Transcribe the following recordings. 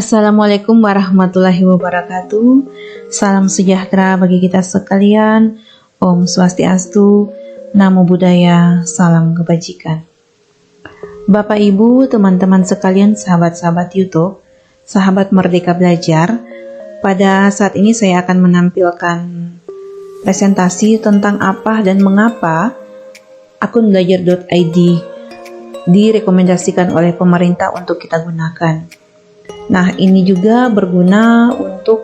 Assalamualaikum warahmatullahi wabarakatuh. Salam sejahtera bagi kita sekalian. Om Swastiastu, Namo Buddhaya, salam kebajikan. Bapak Ibu, teman-teman sekalian, sahabat-sahabat YouTube, sahabat Merdeka Belajar, pada saat ini saya akan menampilkan presentasi tentang apa dan mengapa akun belajar.id direkomendasikan oleh pemerintah untuk kita gunakan. Nah, ini juga berguna untuk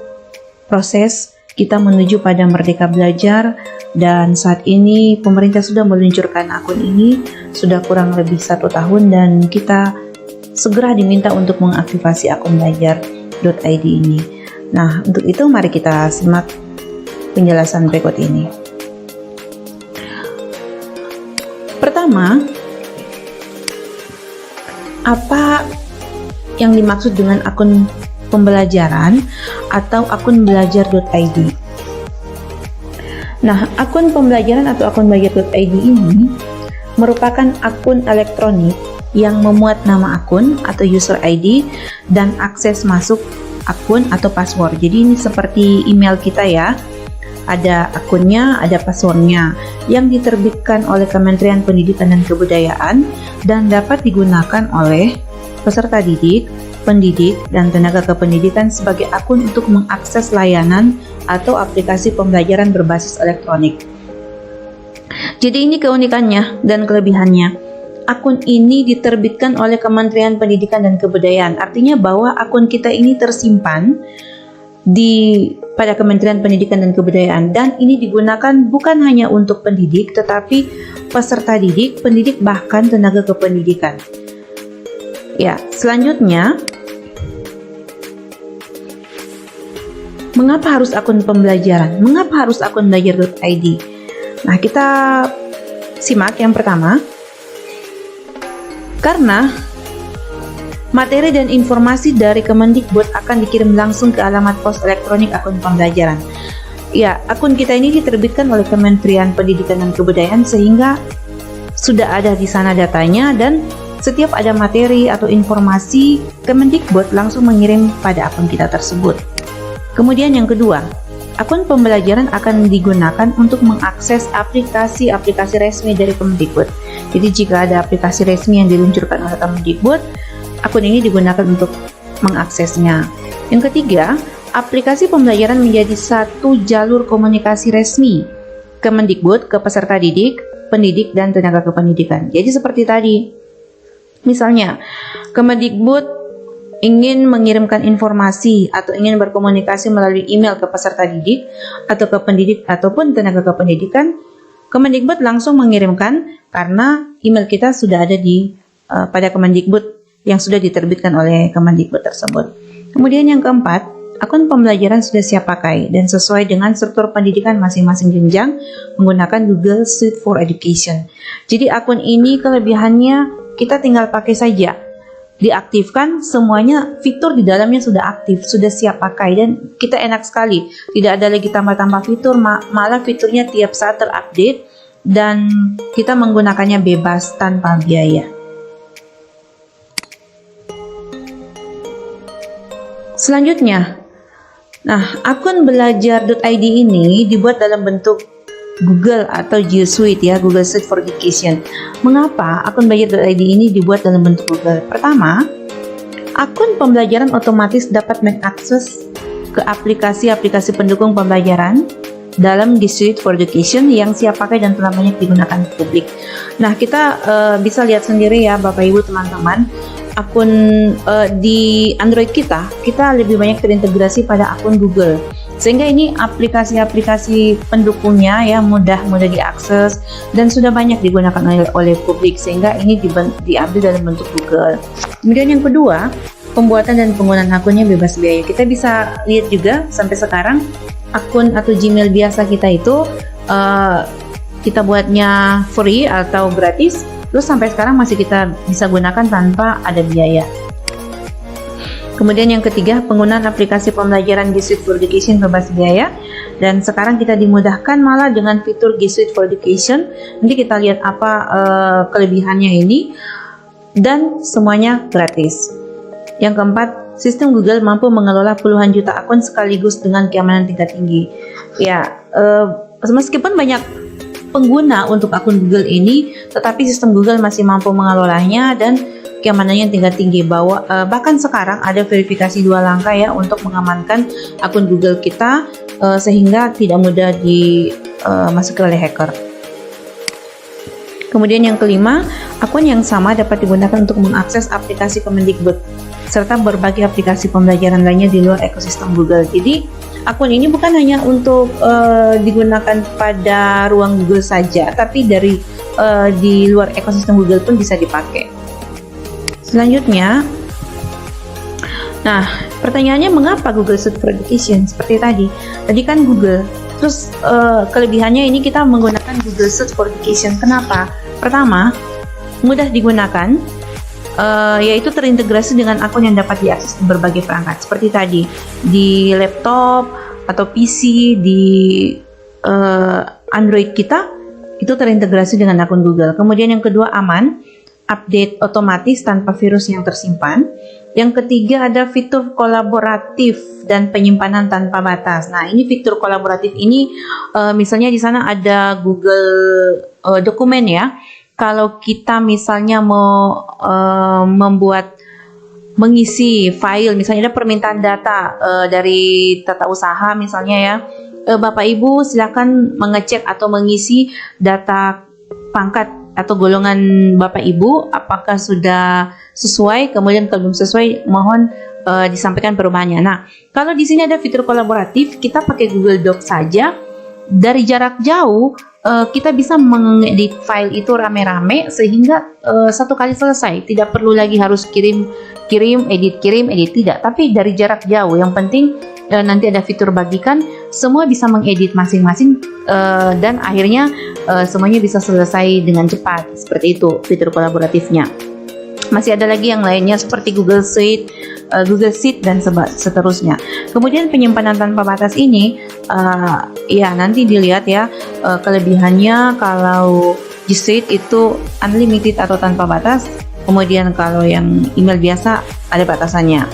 proses kita menuju pada Merdeka Belajar, dan saat ini pemerintah sudah meluncurkan akun ini sudah kurang lebih 1 tahun dan kita segera diminta untuk mengaktifasi akun belajar.id ini. Nah, untuk itu mari kita simak penjelasan berikut ini. Pertama, apa yang dimaksud dengan akun pembelajaran atau akun belajar.id? Nah, akun pembelajaran atau akun belajar.id ini merupakan akun elektronik yang memuat nama akun atau user ID dan akses masuk akun atau password. Jadi ini seperti email kita ya. Ada akunnya, ada passwordnya yang diterbitkan oleh Kementerian Pendidikan dan Kebudayaan dan dapat digunakan oleh peserta didik, pendidik, dan tenaga kependidikan sebagai akun untuk mengakses layanan atau aplikasi pembelajaran berbasis elektronik. Jadi ini keunikannya dan kelebihannya. Akun ini diterbitkan oleh Kementerian Pendidikan dan Kebudayaan. Artinya bahwa akun kita ini tersimpan pada Kementerian Pendidikan dan Kebudayaan, dan ini digunakan bukan hanya untuk pendidik tetapi peserta didik, pendidik, bahkan tenaga kependidikan. Ya, selanjutnya, mengapa harus akun pembelajaran? Mengapa harus akun belajar.id? Nah, kita simak yang pertama. Karena materi dan informasi dari Kemendikbud akan dikirim langsung ke alamat pos elektronik akun pembelajaran. Ya, akun kita ini diterbitkan oleh Kementerian Pendidikan dan Kebudayaan sehingga sudah ada di sana datanya, dan setiap ada materi atau informasi, Kemendikbud langsung mengirim pada akun kita tersebut. Kemudian yang kedua, akun pembelajaran akan digunakan untuk mengakses aplikasi-aplikasi resmi dari Kemendikbud. Jadi jika ada aplikasi resmi yang diluncurkan oleh Kemendikbud, akun ini digunakan untuk mengaksesnya. Yang ketiga, aplikasi pembelajaran menjadi satu jalur komunikasi resmi Kemendikbud ke peserta didik, pendidik, dan tenaga kependidikan. Jadi seperti tadi, misalnya, Kemendikbud ingin mengirimkan informasi atau ingin berkomunikasi melalui email ke peserta didik atau ke pendidik ataupun tenaga kependidikan, Kemendikbud langsung mengirimkan karena email kita sudah ada pada Kemendikbud yang sudah diterbitkan oleh Kemendikbud tersebut. Kemudian yang keempat, akun pembelajaran sudah siap pakai dan sesuai dengan struktur pendidikan masing-masing jenjang menggunakan Google Suite for Education. Jadi akun ini kelebihannya kita tinggal pakai saja, diaktifkan, semuanya fitur di dalamnya sudah aktif, sudah siap pakai, dan kita enak sekali, tidak ada lagi tambah-tambah fitur, malah fiturnya tiap saat terupdate dan kita menggunakannya bebas tanpa biaya. Selanjutnya, nah, akun belajar.id ini dibuat dalam bentuk Google atau G Suite ya, Google Suite for Education. Mengapa akun belajar.id ini dibuat dalam bentuk Google? Pertama, akun pembelajaran otomatis dapat mengakses ke aplikasi-aplikasi pendukung pembelajaran dalam G Suite for Education yang siap pakai dan telah banyak digunakan publik. Nah, kita bisa lihat sendiri ya Bapak Ibu teman-teman, akun di Android kita lebih banyak terintegrasi pada akun Google. Sehingga ini aplikasi-aplikasi pendukungnya ya mudah diakses dan sudah banyak digunakan oleh publik, sehingga ini diambil dalam bentuk Google. Kemudian yang kedua, pembuatan dan penggunaan akunnya bebas biaya. Kita bisa lihat juga sampai sekarang akun atau Gmail biasa kita itu kita buatnya free atau gratis, terus sampai sekarang masih kita bisa gunakan tanpa ada biaya. Kemudian yang ketiga, penggunaan aplikasi pembelajaran G Suite for Education bebas biaya, dan sekarang kita dimudahkan malah dengan fitur G Suite for Education. Nanti kita lihat apa kelebihannya ini, dan semuanya gratis. Yang keempat, sistem Google mampu mengelola puluhan juta akun sekaligus dengan keamanan tingkat tinggi. Ya, meskipun banyak pengguna untuk akun Google ini, tetapi sistem Google masih mampu mengelolanya dan keamanannya tingkat tinggi. Bahkan sekarang ada verifikasi 2 langkah ya untuk mengamankan akun Google kita sehingga tidak mudah dimasuki oleh hacker. Kemudian yang kelima, akun yang sama dapat digunakan untuk mengakses aplikasi Kemendikbud serta berbagai aplikasi pembelajaran lainnya di luar ekosistem Google. Jadi akun ini bukan hanya untuk digunakan pada ruang Google saja, tapi di luar ekosistem Google pun bisa dipakai. Selanjutnya, nah pertanyaannya mengapa Google Suite for Education? Seperti tadi kan Google. Terus kelebihannya ini kita menggunakan Google Suite for Education. Kenapa? Pertama, mudah digunakan, yaitu terintegrasi dengan akun yang dapat diakses di berbagai perangkat. Seperti tadi, di laptop atau PC, di Android kita, itu terintegrasi dengan akun Google. Kemudian yang kedua, aman, update otomatis tanpa virus yang tersimpan. Yang ketiga ada fitur kolaboratif dan penyimpanan tanpa batas. Nah, ini fitur kolaboratif ini misalnya di sana ada Google dokumen ya. Kalau kita misalnya mau mengisi file, misalnya ada permintaan data dari tata usaha misalnya ya, Bapak Ibu silakan mengecek atau mengisi data pangkat atau golongan Bapak Ibu apakah sudah sesuai, kemudian kalau belum sesuai mohon disampaikan perubahannya. Nah, kalau di sini ada fitur kolaboratif, kita pakai Google Docs saja dari jarak jauh. Kita bisa mengedit file itu rame-rame sehingga satu kali selesai, tidak perlu lagi harus kirim, edit, tidak, tapi dari jarak jauh. Yang penting nanti ada fitur bagikan, semua bisa mengedit masing-masing dan akhirnya semuanya bisa selesai dengan cepat. Seperti itu fitur kolaboratifnya. Masih ada lagi yang lainnya seperti Google Suite, Google Sheet dan seterusnya. Kemudian penyimpanan tanpa batas ini ya nanti dilihat ya kelebihannya. Kalau G Suite itu unlimited atau tanpa batas, kemudian kalau yang email biasa ada batasannya.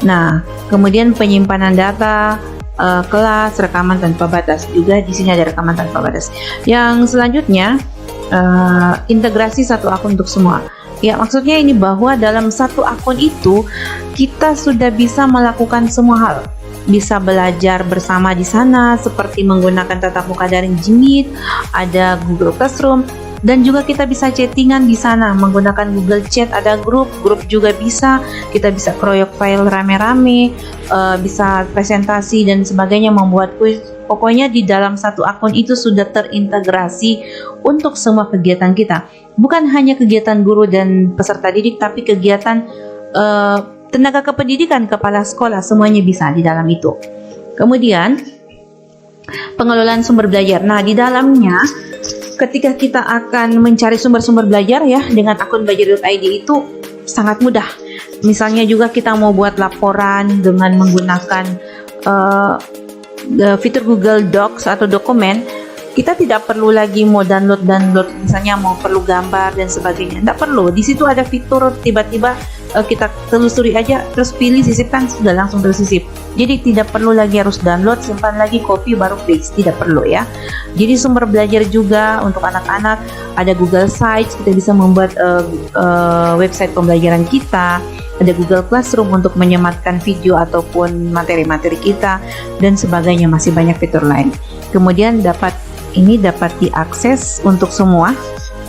Nah, kemudian penyimpanan data, kelas, rekaman tanpa batas, juga di sini ada rekaman tanpa batas. Yang selanjutnya integrasi satu akun untuk semua. Ya, maksudnya ini bahwa dalam satu akun itu kita sudah bisa melakukan semua hal. Bisa belajar bersama di sana seperti menggunakan tatap muka daring Meet, ada Google Classroom, dan juga kita bisa chattingan di sana menggunakan Google Chat, ada grup juga bisa. Kita bisa kroyok file rame-rame, bisa presentasi dan sebagainya, membuat kuis. Pokoknya di dalam satu akun itu sudah terintegrasi untuk semua kegiatan kita. Bukan hanya kegiatan guru dan peserta didik, tapi kegiatan tenaga kependidikan, kepala sekolah, semuanya bisa di dalam itu. Kemudian pengelolaan sumber belajar. Nah, di dalamnya ketika kita akan mencari sumber-sumber belajar ya dengan akun belajar.id itu sangat mudah. Misalnya juga kita mau buat laporan dengan menggunakan fitur Google Docs atau dokumen, kita tidak perlu lagi mau download misalnya mau perlu gambar dan sebagainya, tidak perlu. Di situ ada fitur tiba-tiba kita telusuri aja terus pilih sisipkan, sudah langsung tersisip. Jadi tidak perlu lagi harus download, simpan lagi, copy baru paste, tidak perlu ya. Jadi sumber belajar juga untuk anak-anak ada Google Sites, kita bisa membuat website pembelajaran kita. Ada Google Classroom untuk menyematkan video ataupun materi-materi kita dan sebagainya, masih banyak fitur lain. Kemudian dapat diakses untuk semua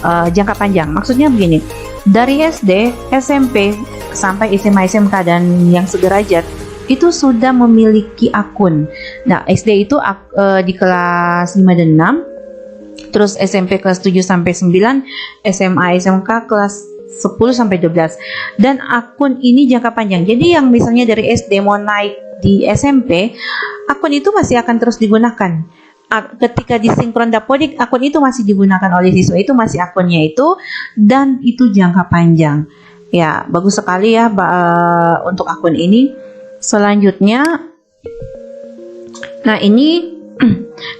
jangka panjang. Maksudnya begini, dari SD, SMP sampai SMA, SMK dan yang sederajat itu sudah memiliki akun. Nah, SD itu di kelas 5 dan 6, terus SMP kelas 7 sampai 9, SMA, SMK kelas 10 sampai 12. Dan akun ini jangka panjang. Jadi yang misalnya dari SD mau naik di SMP, akun itu masih akan terus digunakan. Ketika disinkron Dapodik, akun itu masih digunakan oleh siswa, itu masih akunnya itu, dan itu jangka panjang. Ya, bagus sekali ya untuk akun ini. Selanjutnya, nah ini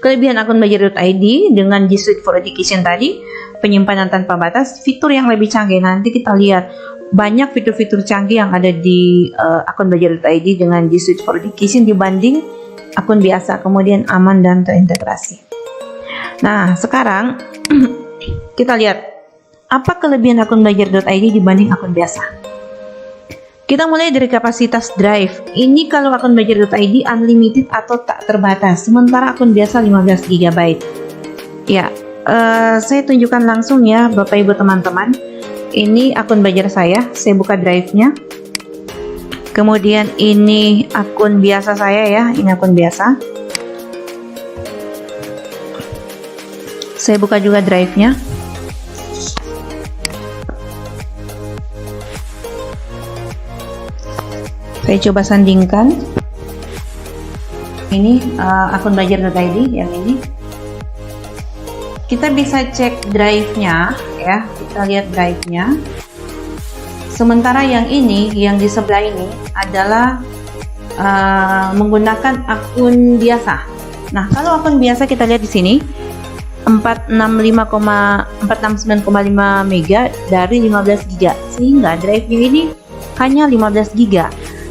kelebihan akun belajar.id dengan G Suite for Education tadi. penyimpanan tanpa batas, fitur yang lebih canggih. Nanti kita lihat banyak fitur-fitur canggih yang ada di akun belajar.id dengan G Suite for Education dibanding akun biasa, kemudian aman dan terintegrasi. Nah, sekarang kita lihat apa kelebihan akun belajar.id dibanding akun biasa. Kita mulai dari kapasitas drive. Ini kalau akun belajar.id unlimited atau tak terbatas, sementara akun biasa 15 GB. Ya, saya tunjukkan langsung ya Bapak Ibu teman-teman. Ini akun belajar saya buka drive-nya. Kemudian ini akun biasa saya ya, ini akun biasa. Saya buka juga drive-nya. Saya coba sandingkan. Ini akun belajar.id yang ini. Kita bisa cek drive-nya ya, kita lihat drive-nya. Sementara yang ini, yang di sebelah ini adalah menggunakan akun biasa. Nah, kalau akun biasa kita lihat di sini 469,5 mega dari 15 GB, sehingga drive-nya ini hanya 15 GB.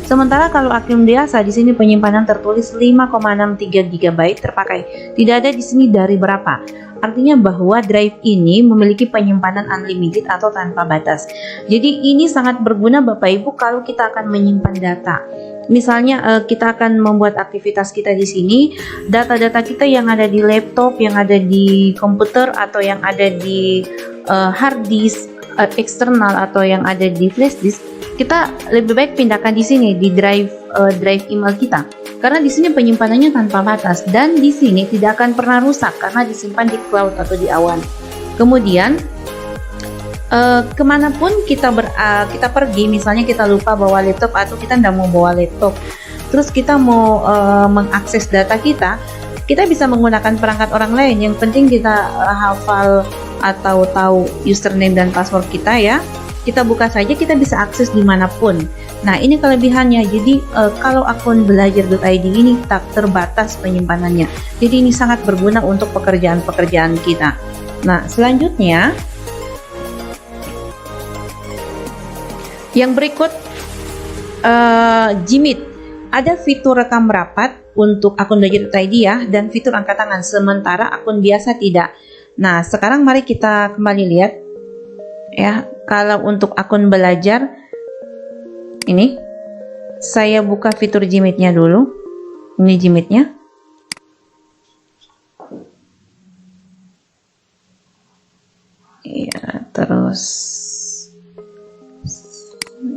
Sementara kalau akun biasa di sini penyimpanan tertulis 5,63 GB terpakai. Tidak ada di sini dari berapa. Artinya bahwa drive ini memiliki penyimpanan unlimited atau tanpa batas. Jadi ini sangat berguna Bapak Ibu kalau kita akan menyimpan data. Misalnya kita akan membuat aktivitas kita di sini, data-data kita yang ada di laptop, yang ada di komputer, atau yang ada di hard disk eksternal, atau yang ada di flash disk, kita lebih baik pindahkan di sini di drive email kita. Karena di sini penyimpanannya tanpa batas dan di sini tidak akan pernah rusak karena disimpan di cloud atau di awan. Kemudian kemanapun kita pergi, misalnya kita lupa bawa laptop atau kita tidak mau bawa laptop, terus kita mau mengakses data kita bisa menggunakan perangkat orang lain. Yang penting kita hafal atau tahu username dan password kita ya. Kita buka saja, kita bisa akses dimanapun. Nah, ini kelebihannya. Jadi kalau akun belajar.id ini tak terbatas penyimpanannya. Jadi ini sangat berguna untuk pekerjaan-pekerjaan kita. Nah, selanjutnya yang berikut Gmeet. Ada fitur rekam rapat untuk akun belajar.id ya, dan fitur angkat tangan, sementara akun biasa tidak. Nah, sekarang mari kita kembali lihat ya. Kalau untuk akun belajar ini, saya buka fitur Gmeet-nya dulu. Ini Gmeet-nya. Ya, terus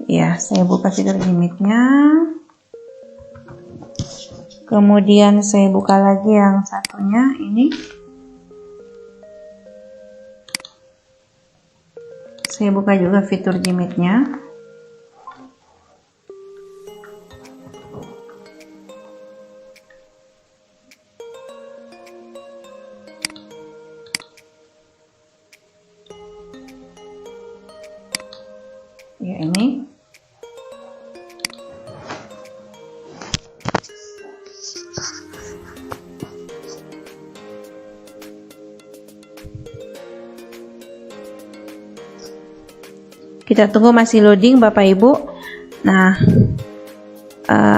ya, saya buka fitur Gmeet-nya. Kemudian saya buka lagi yang satunya ini. Saya buka juga fitur Gmeet-nya. Ya, ini. Kita tunggu masih loading Bapak Ibu. Nah,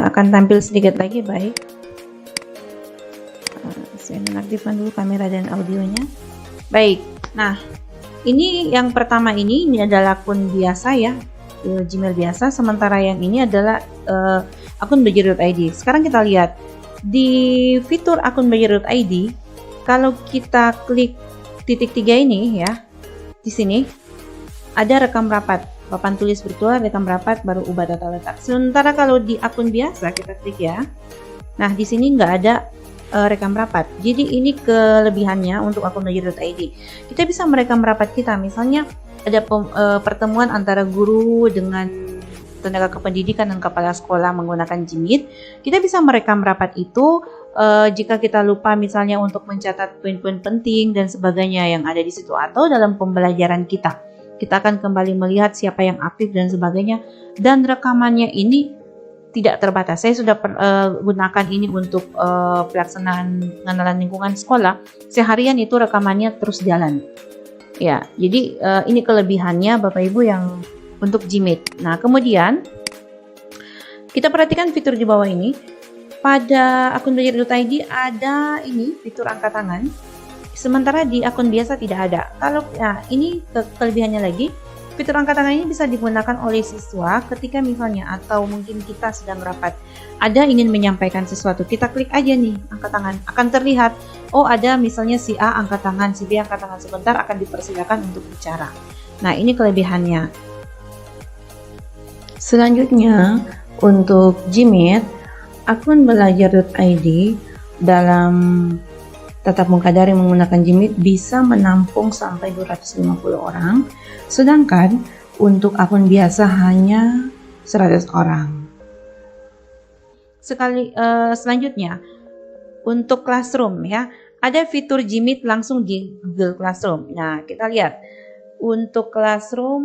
akan tampil sedikit lagi. Baik, saya nonaktifkan dulu kamera dan audionya. Baik, nah ini yang pertama ini adalah akun biasa ya, Gmail biasa. Sementara yang ini adalah akun belajar.id. Sekarang kita lihat di fitur akun belajar.id. Kalau kita klik titik 3 ini ya, di sini ada rekam rapat, papan tulis virtual, rekam rapat, baru ubah data letak. Sementara kalau di akun biasa kita klik ya, nah di sini nggak ada rekam rapat. Jadi ini kelebihannya untuk akun belajar.id. Kita bisa merekam rapat kita, misalnya ada pertemuan antara guru dengan tenaga kependidikan dan kepala sekolah menggunakan Gmeet. Kita bisa merekam rapat itu jika kita lupa misalnya untuk mencatat poin-poin penting dan sebagainya yang ada di situ, atau dalam pembelajaran kita. Kita akan kembali melihat siapa yang aktif dan sebagainya, dan rekamannya ini tidak terbatas. Saya sudah gunakan ini untuk pelaksanaan pengenalan lingkungan sekolah. Seharian itu rekamannya terus jalan. Ya, jadi ini kelebihannya Bapak Ibu yang untuk Gmeet. Nah, kemudian kita perhatikan fitur di bawah ini. Pada akun belajar.id ada ini fitur angkat tangan. Sementara di akun biasa tidak ada. Kalau ini kelebihannya lagi, fitur angkat tangan ini bisa digunakan oleh siswa ketika misalnya atau mungkin kita sedang rapat, ada ingin menyampaikan sesuatu, kita klik aja nih angkat tangan, akan terlihat, oh ada misalnya si A angkat tangan, si B angkat tangan, sebentar akan dipersilakan untuk bicara. Nah, ini kelebihannya. Selanjutnya untuk Gmeet, akun belajar.id dalam tatap muka daring menggunakan Gmeet bisa menampung sampai 250 orang, sedangkan untuk akun biasa hanya 100 orang. Selanjutnya untuk Classroom ya, ada fitur Gmeet langsung di Google Classroom. Nah, kita lihat untuk Classroom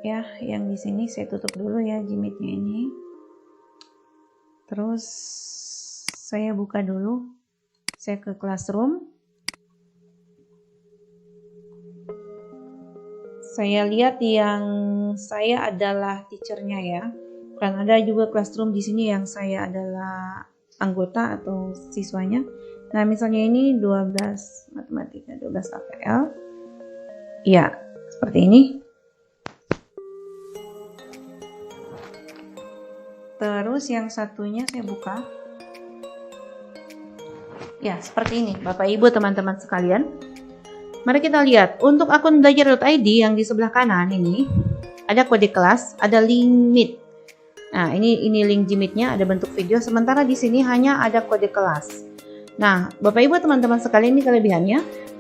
ya, yang di sini saya tutup dulu ya Gmeet-nya ini. Terus saya buka dulu. Saya ke Classroom. Saya lihat yang saya adalah teachernya ya. Kan ada juga Classroom di sini yang saya adalah anggota atau siswanya. Nah, misalnya ini 12 matematika, 12 APL. Ya, seperti ini. Terus yang satunya saya buka. Ya, seperti ini Bapak Ibu teman-teman sekalian. Mari kita lihat untuk akun belajar.id yang di sebelah kanan ini ada kode kelas, ada link Meet. Nah, ini link Gmeet-nya, ada bentuk video, sementara di sini hanya ada kode kelas. Nah, Bapak Ibu teman-teman sekalian, ini kelebihannya.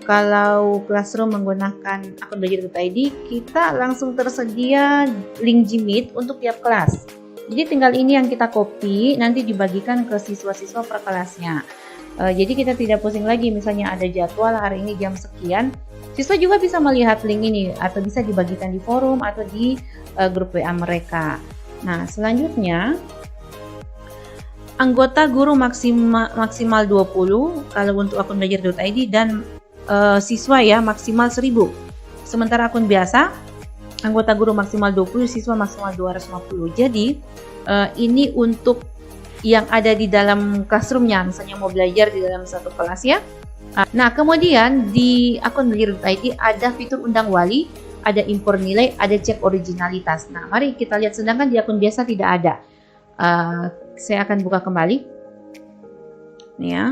Kalau Classroom menggunakan akun belajar.id, kita langsung tersedia link Gmeet untuk tiap kelas. Jadi tinggal ini yang kita copy, nanti dibagikan ke siswa-siswa per kelasnya. Jadi kita tidak pusing lagi, misalnya ada jadwal hari ini jam sekian, siswa juga bisa melihat link ini atau bisa dibagikan di forum atau di grup WA mereka. Nah, selanjutnya anggota guru maksimal 20 kalau untuk akun belajar.id dan siswa ya maksimal 1000. Sementara akun biasa anggota guru maksimal 20, siswa maksimal 250. Jadi ini untuk yang ada di dalam classroomnya, misalnya mau belajar di dalam satu kelas ya. Nah, kemudian di akun belajar.id ada fitur undang wali, ada impor nilai, ada cek originalitas. Nah, mari kita lihat, sedangkan di akun biasa tidak ada. Saya akan buka kembali. Nih ya.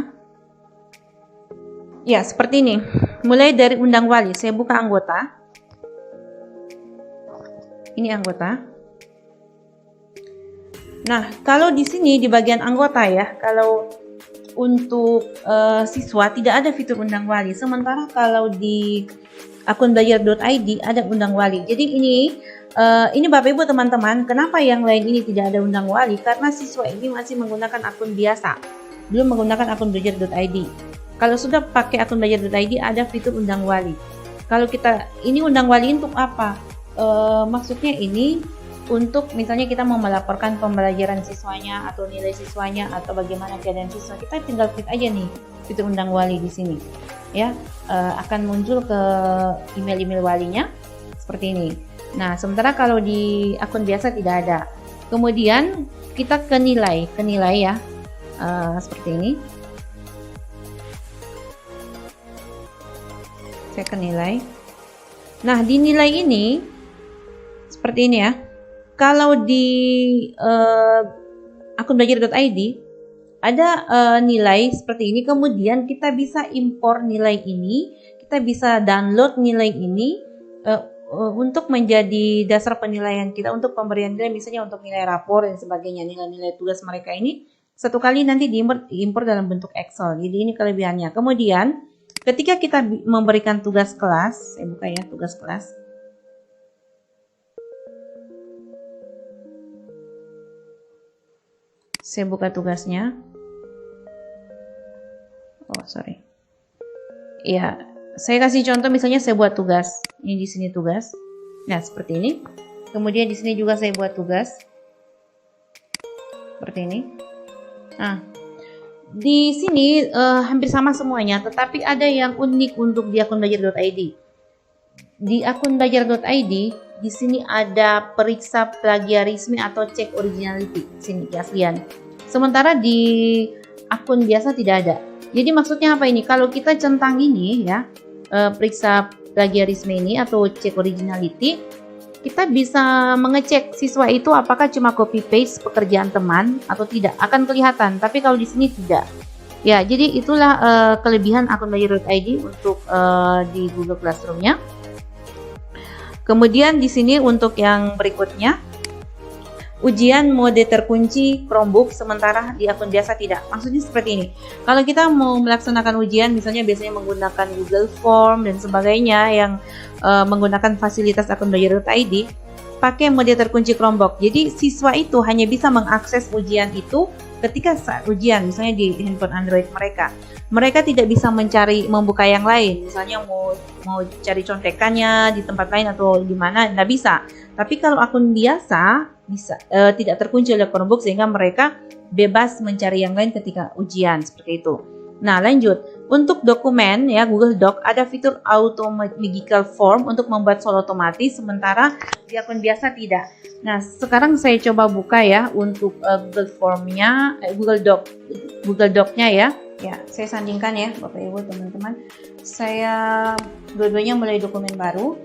Ya, seperti ini. Mulai dari undang wali, saya buka anggota. Ini anggota. Nah, kalau di sini di bagian anggota ya, kalau untuk siswa tidak ada fitur undang wali. Sementara kalau di akun belajar.id ada undang wali. Jadi ini Bapak Ibu teman-teman, kenapa yang lain ini tidak ada undang wali? Karena siswa ini masih menggunakan akun biasa, belum menggunakan akun belajar.id. Kalau sudah pakai akun belajar.id ada fitur undang wali. Kalau kita ini undang wali untuk apa? Maksudnya ini untuk misalnya kita mau melaporkan pembelajaran siswanya atau nilai siswanya atau bagaimana keadaan siswa, kita tinggal klik aja nih fitur undang wali di sini ya, akan muncul ke email walinya seperti ini. Nah, sementara kalau di akun biasa tidak ada. Kemudian kita ke nilai ya, seperti ini. Saya ke nilai. Nah, di nilai ini seperti ini ya. Kalau di akun belajar.id ada nilai seperti ini, kemudian kita bisa impor nilai ini, kita bisa download nilai ini untuk menjadi dasar penilaian kita untuk pemberian nilai, misalnya untuk nilai rapor dan sebagainya, nilai-nilai tugas mereka ini satu kali nanti diimpor dalam bentuk Excel. Jadi ini kelebihannya. Kemudian ketika kita memberikan tugas kelas, saya buka ya tugas kelas. Saya buka tugasnya. Oh, sorry. Ya, saya kasih contoh, misalnya saya buat tugas. Ini di sini tugas. Nah, seperti ini. Kemudian di sini juga saya buat tugas. Seperti ini. Nah, Di sini hampir sama semuanya, tetapi ada yang unik untuk di akun belajar.id. Di akun belajar.id, di sini ada periksa plagiarisme atau cek originality, sini keaslian. Sementara di akun biasa tidak ada. Jadi maksudnya apa ini? Kalau kita centang ini ya, periksa plagiarisme ini atau cek originality, kita bisa mengecek siswa itu apakah cuma copy paste pekerjaan teman atau tidak, akan kelihatan. Tapi kalau di sini tidak. Ya, jadi itulah kelebihan akun belajar.id untuk di Google Classroom-nya. Kemudian di sini untuk yang berikutnya, ujian mode terkunci Chromebook, sementara di akun biasa tidak. Maksudnya seperti ini. Kalau kita mau melaksanakan ujian, misalnya biasanya menggunakan Google Form dan sebagainya yang menggunakan fasilitas akun belajar.id, pakai mode terkunci Chromebook. Jadi siswa itu hanya bisa mengakses ujian itu ketika saat ujian, misalnya di handphone Android mereka. Mereka tidak bisa membuka yang lain, misalnya mau cari contekannya di tempat lain atau di mana, nggak bisa. Tapi kalau akun biasa bisa tidak terkunci oleh Chromebook, sehingga mereka bebas mencari yang lain ketika ujian, seperti itu. Nah, lanjut. Untuk dokumen ya, Google Doc ada fitur Automagical Form untuk membuat soal otomatis, sementara di akun biasa tidak. Nah, sekarang saya coba buka ya untuk Google Form-nya, Google Doc-nya ya. Ya, saya sandingkan ya, Bapak Ibu, teman-teman. Saya dua-duanya mulai dokumen baru.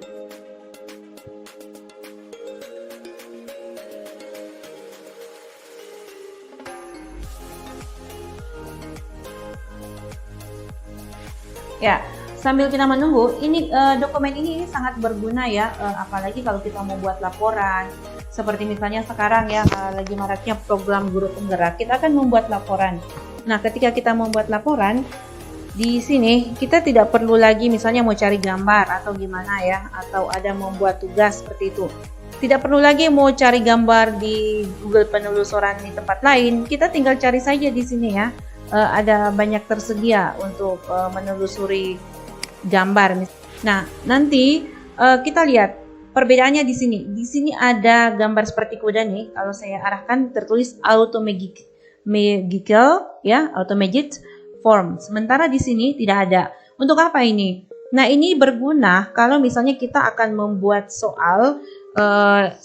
Ya, sambil kita menunggu, ini dokumen ini sangat berguna ya, apalagi kalau kita mau buat laporan. Seperti misalnya sekarang ya, lagi maraknya program guru penggerak, kita akan membuat laporan. Nah, ketika kita membuat laporan, di sini kita tidak perlu lagi misalnya mau cari gambar atau gimana ya, atau ada membuat tugas seperti itu. Tidak perlu lagi mau cari gambar di Google penelusuran di tempat lain, kita tinggal cari saja di sini ya. Ada banyak tersedia untuk menelusuri gambar. Nah, nanti kita lihat perbedaannya di sini. Di sini ada gambar seperti kuda nih. Kalau saya arahkan tertulis Automagical ya, Automagic Form. Sementara di sini tidak ada. Untuk apa ini? Nah, ini berguna kalau misalnya kita akan membuat soal,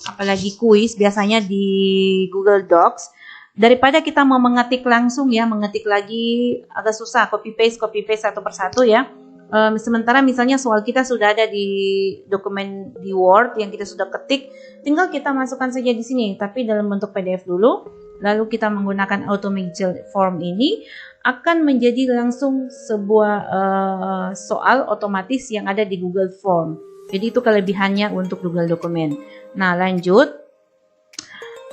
apalagi kuis biasanya di Google Docs. Daripada kita mau mengetik langsung ya, mengetik lagi agak susah, copy paste satu persatu ya. Sementara misalnya soal kita sudah ada di dokumen di Word yang kita sudah ketik, tinggal kita masukkan saja di sini, tapi dalam bentuk PDF dulu. Lalu kita menggunakan Automagical Form ini akan menjadi langsung sebuah soal otomatis yang ada di Google Form. Jadi itu kelebihannya untuk Google Dokumen. Nah, lanjut.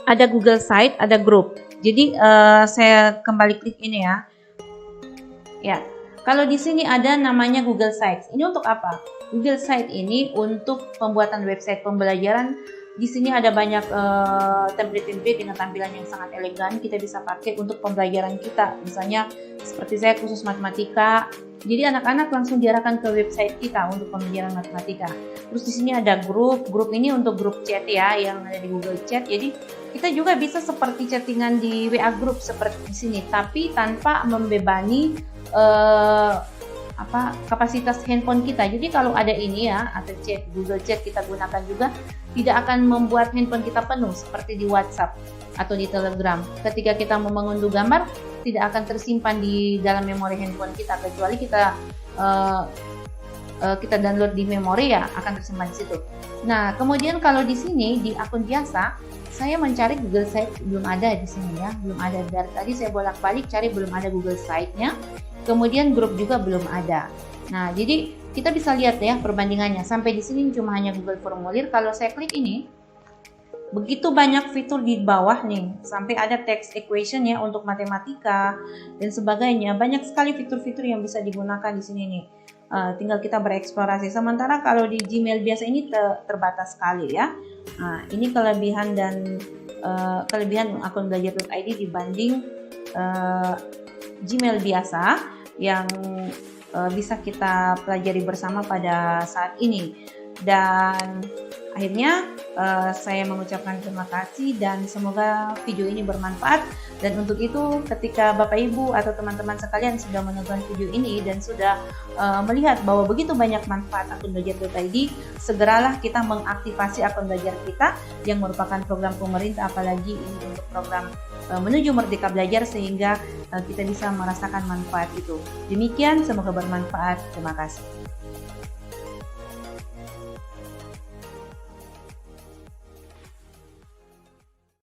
Ada Google Site, ada Group. Jadi saya kembali klik ini ya. Ya, kalau di sini ada namanya Google Sites. Ini untuk apa? Google Site ini untuk pembuatan website pembelajaran. Di sini ada banyak template-template dengan tampilan yang sangat elegan. Kita bisa pakai untuk pembelajaran kita. Misalnya seperti saya khusus matematika. Jadi anak-anak langsung diarahkan ke website kita untuk pembelajaran matematika. Terus di sini ada grup ini untuk grup chat ya, yang ada di Google Chat. Jadi kita juga bisa seperti chattingan di WA Group seperti di sini, tapi tanpa membebani kapasitas handphone kita. Jadi kalau ada ini ya, atau chat Google Chat kita gunakan juga, tidak akan membuat handphone kita penuh seperti di WhatsApp atau di Telegram. Ketika kita mau mengunduh gambar, tidak akan tersimpan di dalam memori handphone kita, kecuali kita download di memori ya, akan tersimpan di situ. Nah, kemudian kalau di sini di akun biasa, saya mencari Google Site, belum ada di sini ya, belum ada. Dari tadi saya bolak-balik cari, belum ada Google Site-nya. Kemudian grup juga belum ada. Nah, jadi kita bisa lihat ya perbandingannya. Sampai di sini cuma hanya Google Formulir. Kalau saya klik ini, begitu banyak fitur di bawah nih. Sampai ada text equation ya untuk matematika dan sebagainya. Banyak sekali fitur-fitur yang bisa digunakan di sini nih. Tinggal kita bereksplorasi. Sementara kalau di Gmail biasa ini terbatas sekali ya. Nah, ini kelebihan akun belajar.id dibanding Gmail biasa yang bisa kita pelajari bersama pada saat ini. Dan akhirnya saya mengucapkan terima kasih dan semoga video ini bermanfaat. Dan untuk itu, ketika Bapak Ibu atau teman-teman sekalian sudah menonton video ini dan sudah melihat bahwa begitu banyak manfaat akun belajar.id, segeralah kita mengaktifasi akun belajar kita yang merupakan program pemerintah, apalagi ini untuk program menuju Merdeka Belajar, sehingga kita bisa merasakan manfaat itu. Demikian, semoga bermanfaat. Terima kasih.